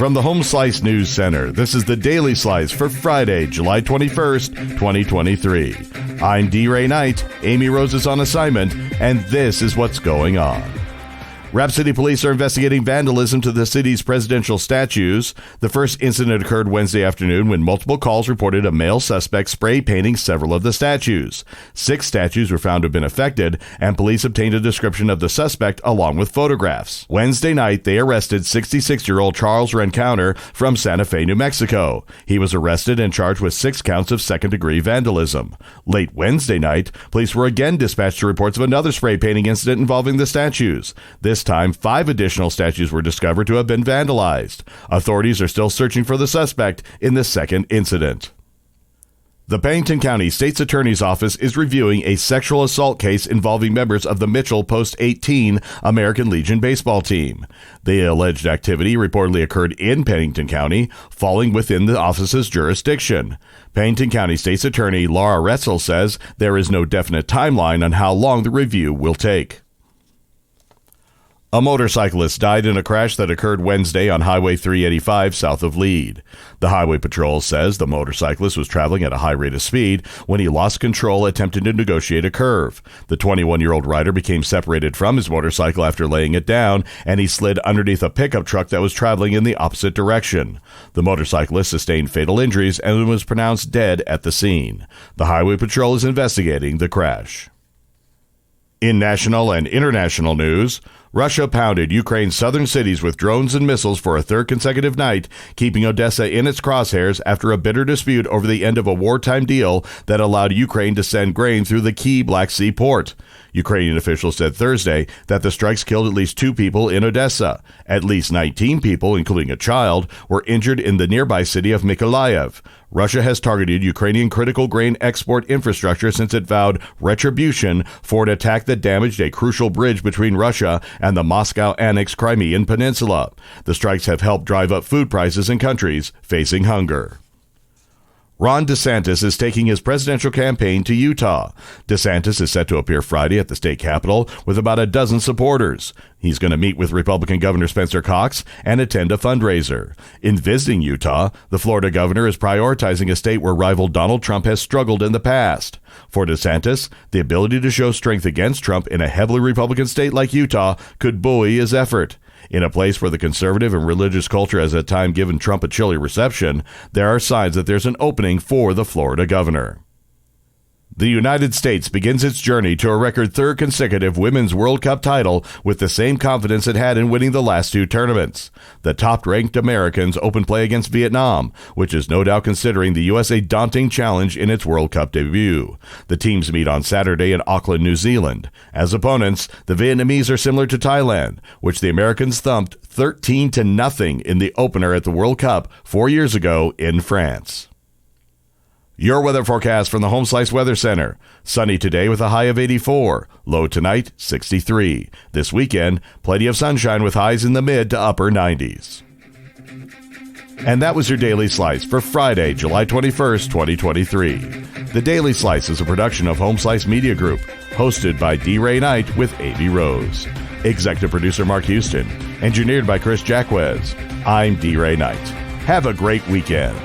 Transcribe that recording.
From the Home Slice News Center, this is the Daily Slice for Friday, July 21st, 2023. I'm D-Ray Knight, Amy Rose is on assignment, and this is what's going on. Rapid City Police are investigating vandalism to the city's presidential statues. The first incident occurred Wednesday afternoon when multiple calls reported a male suspect spray painting several of the statues. 6 statues were found to have been affected, and police obtained a description of the suspect along with photographs. Wednesday night, they arrested 66-year-old Charles Rencounter from Santa Fe, New Mexico. He was arrested and charged with 6 counts of second-degree vandalism. Late Wednesday night, police were again dispatched to reports of another spray painting incident involving the statues. This time, 5 additional statues were discovered to have been vandalized. Authorities are still searching for the suspect in the second incident. The Pennington County State's Attorney's Office is reviewing a sexual assault case involving members of the Mitchell Post-18 American Legion baseball team. The alleged activity reportedly occurred in Pennington County, falling within the office's jurisdiction. Pennington County State's Attorney Laura Retzel says there is no definite timeline on how long the review will take. A motorcyclist died in a crash that occurred Wednesday on Highway 385 south of Lead. The Highway Patrol says the motorcyclist was traveling at a high rate of speed when he lost control attempting to negotiate a curve. The 21-year-old rider became separated from his motorcycle after laying it down, and he slid underneath a pickup truck that was traveling in the opposite direction. The motorcyclist sustained fatal injuries and was pronounced dead at the scene. The Highway Patrol is investigating the crash. In national and international news, Russia pounded Ukraine's southern cities with drones and missiles for a third consecutive night, keeping Odessa in its crosshairs after a bitter dispute over the end of a wartime deal that allowed Ukraine to send grain through the key Black Sea port. Ukrainian officials said Thursday that the strikes killed at least 2 people in Odessa. At least 19 people, including a child, were injured in the nearby city of Mykolaiv. Russia has targeted Ukrainian critical grain export infrastructure since it vowed retribution for an attack that damaged a crucial bridge between Russia and the Moscow-annexed Crimean Peninsula. The strikes have helped drive up food prices in countries facing hunger. Ron DeSantis is taking his presidential campaign to Utah. DeSantis is set to appear Friday at the state capitol with about a dozen supporters. He's going to meet with Republican Governor Spencer Cox and attend a fundraiser. In visiting Utah, the Florida governor is prioritizing a state where rival Donald Trump has struggled in the past. For DeSantis, the ability to show strength against Trump in a heavily Republican state like Utah could buoy his effort. In a place where the conservative and religious culture has at times given Trump a chilly reception, there are signs that there's an opening for the Florida governor. The United States begins its journey to a record 3rd consecutive Women's World Cup title with the same confidence it had in winning the last 2 tournaments. The top-ranked Americans open play against Vietnam, which is no doubt considering the U.S. a daunting challenge in its World Cup debut. The teams meet on Saturday in Auckland, New Zealand. As opponents, the Vietnamese are similar to Thailand, which the Americans thumped 13-0 in the opener at the World Cup 4 years ago in France. Your weather forecast from the Home Slice Weather Center. Sunny today with a high of 84. Low tonight, 63. This weekend, plenty of sunshine with highs in the mid to upper 90s. And that was your Daily Slice for Friday, July 21st, 2023. The Daily Slice is a production of Home Slice Media Group, hosted by D-Ray Knight with Amy Rose. Executive producer Mark Houston. Engineered by Chris Jacquez. I'm D-Ray Knight. Have a great weekend.